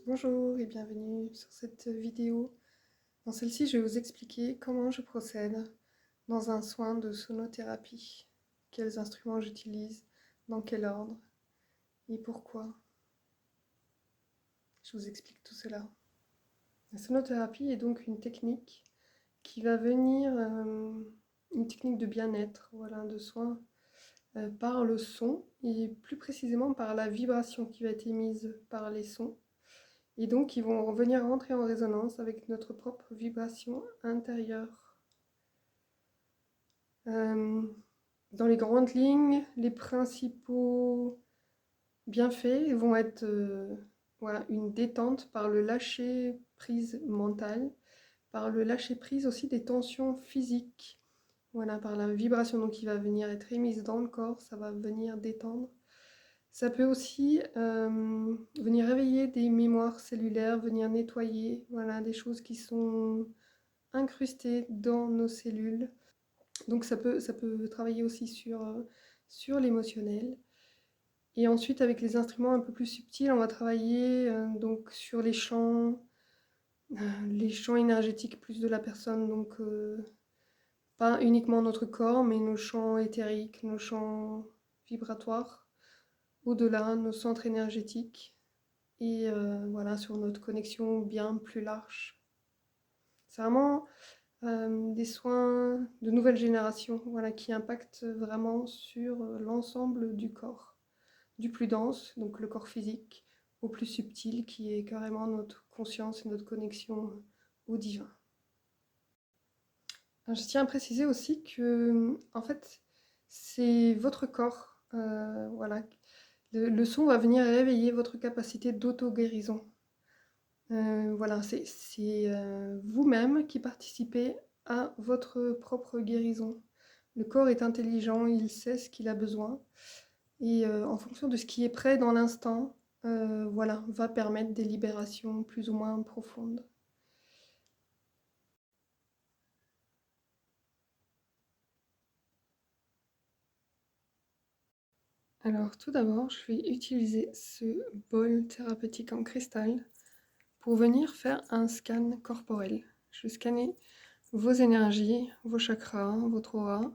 Bonjour et bienvenue sur cette vidéo. Dans celle-ci, je vais vous expliquer comment je procède dans un soin de sonothérapie, quels instruments j'utilise, dans quel ordre et pourquoi. Je vous explique tout cela. La sonothérapie est donc une technique qui va venir, une technique de bien-être, voilà, de soin par le son et plus précisément par la vibration qui va être émise par les sons. Et donc, ils vont venir rentrer en résonance avec notre propre vibration intérieure. Dans les grandes lignes, les principaux bienfaits vont être voilà, une détente par le lâcher-prise mental, par le lâcher-prise aussi des tensions physiques, voilà, par la vibration donc, qui va venir être émise dans le corps, ça va venir détendre. Ça peut aussi venir réveiller des mémoires cellulaires, venir nettoyer, voilà, des choses qui sont incrustées dans nos cellules. Donc ça peut travailler aussi sur l'émotionnel. Et ensuite, avec les instruments un peu plus subtils, on va travailler donc sur les champs énergétiques plus de la personne, donc pas uniquement notre corps, mais nos champs éthériques, nos champs vibratoires, au-delà, nos centres énergétiques, et voilà, sur notre connexion bien plus large. C'est vraiment des soins de nouvelle génération, voilà, qui impactent vraiment sur l'ensemble du corps, du plus dense, donc le corps physique, au plus subtil, qui est carrément notre conscience et notre connexion au divin. Alors, je tiens à préciser aussi que, en fait, c'est votre corps, voilà. Le son va venir réveiller votre capacité d'auto-guérison. Voilà, c'est vous-même qui participez à votre propre guérison. Le corps est intelligent, il sait ce qu'il a besoin et en fonction de ce qui est prêt dans l'instant, voilà, va permettre des libérations plus ou moins profondes. Alors tout d'abord, je vais utiliser ce bol thérapeutique en cristal pour venir faire un scan corporel. Je vais scanner vos énergies, vos chakras, votre aura,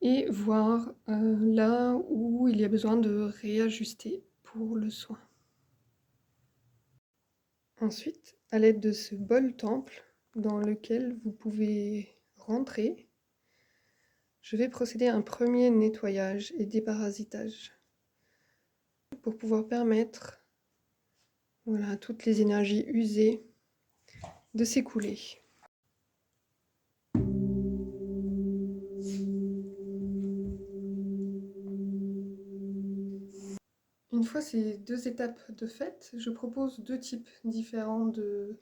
et voir là où il y a besoin de réajuster pour le soin. Ensuite, à l'aide de ce bol temple dans lequel vous pouvez rentrer, je vais procéder à un premier nettoyage et déparasitage pour pouvoir permettre, voilà, à toutes les énergies usées de s'écouler. Une fois ces deux étapes de fait, je propose deux types différents de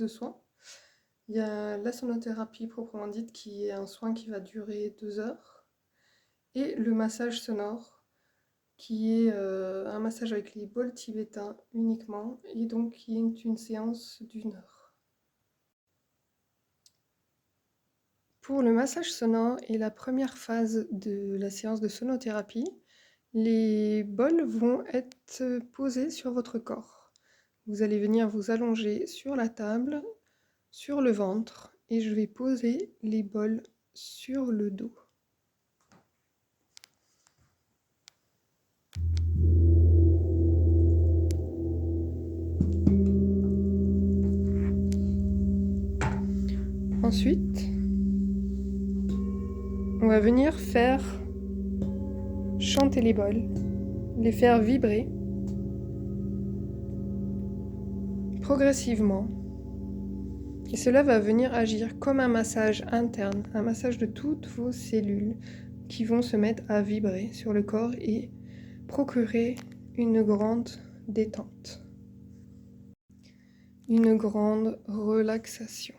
soins. Il y a la sonothérapie proprement dite, qui est un soin qui va durer 2 heures, et le massage sonore, qui est un massage avec les bols tibétains uniquement, et donc qui est une séance d'1 heure. Pour le massage sonore et la première phase de la séance de sonothérapie, les bols vont être posés sur votre corps. Vous allez venir vous allonger sur la table, sur le ventre, et je vais poser les bols sur le dos. Ensuite, on va venir faire chanter les bols, les faire vibrer progressivement. Et cela va venir agir comme un massage interne, un massage de toutes vos cellules qui vont se mettre à vibrer sur le corps et procurer une grande détente, une grande relaxation,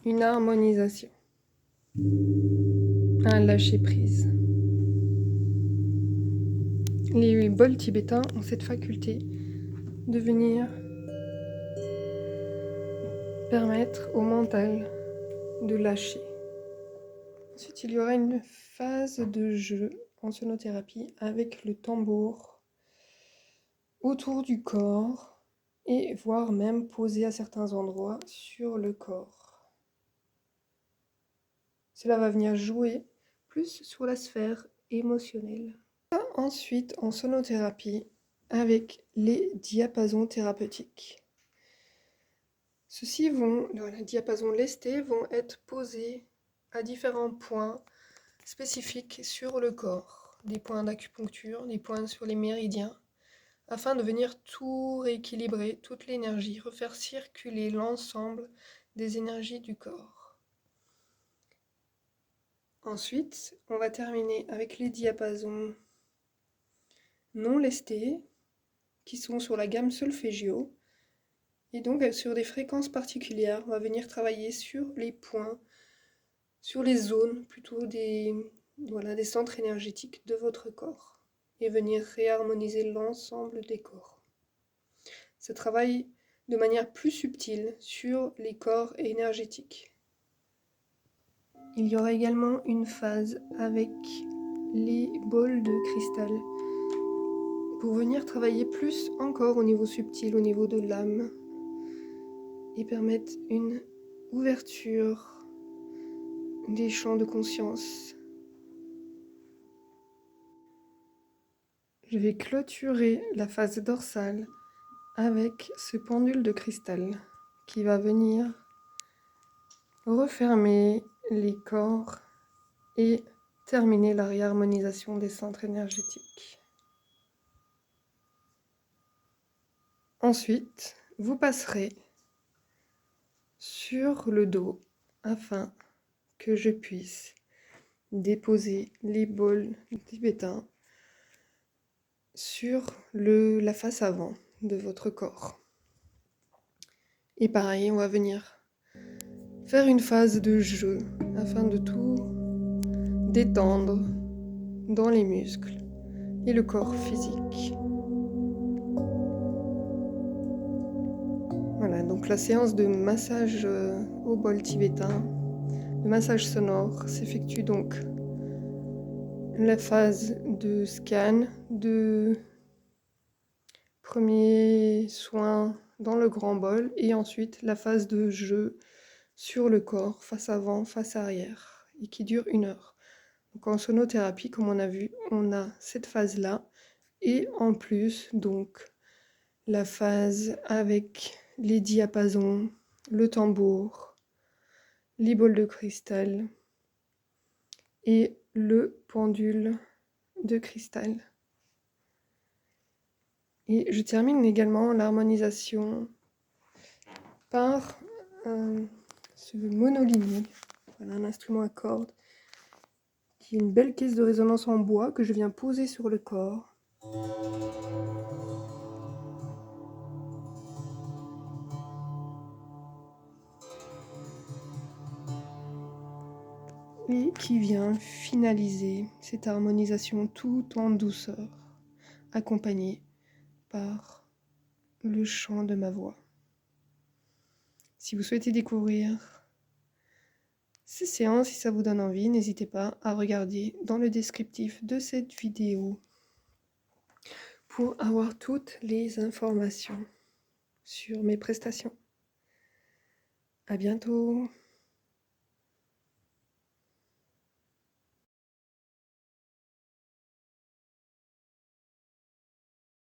une harmonisation, un lâcher-prise. Les bols tibétains ont cette faculté de venir permettre au mental de lâcher. Ensuite, il y aura une phase de jeu en sonothérapie avec le tambour autour du corps et voire même posé à certains endroits sur le corps. Cela va venir jouer plus sur la sphère émotionnelle. Ensuite, en sonothérapie, avec les diapasons thérapeutiques. Ceux-ci vont, dans les diapasons lestés, vont être posés à différents points spécifiques sur le corps, des points d'acupuncture, des points sur les méridiens, afin de venir tout rééquilibrer, toute l'énergie, refaire circuler l'ensemble des énergies du corps. Ensuite, on va terminer avec les diapasons non lestés, qui sont sur la gamme solfégio, et donc sur des fréquences particulières. On va venir travailler sur les points, sur les zones plutôt des centres énergétiques de votre corps, et venir réharmoniser l'ensemble des corps. Ça travaille de manière plus subtile sur les corps énergétiques. Il y aura également une phase avec les bols de cristal pour venir travailler plus encore au niveau subtil, au niveau de l'âme, et permettre une ouverture des champs de conscience. Je vais clôturer la phase dorsale avec ce pendule de cristal qui va venir refermer les corps et terminer la réharmonisation des centres énergétiques. Ensuite, vous passerez sur le dos afin que je puisse déposer les bols tibétains sur la face avant de votre corps. Et pareil, on va venir faire une phase de jeu afin de tout détendre dans les muscles et le corps physique. Voilà, donc la séance de massage au bol tibétain, le massage sonore, s'effectue donc la phase de scan, de premier soin dans le grand bol, et ensuite la phase de jeu sur le corps, face avant, face arrière, et qui dure 1 heure. Donc en sonothérapie, comme on a vu, on a cette phase-là, et en plus, donc, la phase avec les diapasons, le tambour, les bols de cristal et le pendule de cristal. Et je termine également l'harmonisation par ce monolignée, voilà, un instrument à cordes, qui est une belle caisse de résonance en bois que je viens poser sur le corps. Et qui vient finaliser cette harmonisation tout en douceur, accompagnée par le chant de ma voix. Si vous souhaitez découvrir ces séances, si ça vous donne envie, n'hésitez pas à regarder dans le descriptif de cette vidéo pour avoir toutes les informations sur mes prestations. À bientôt!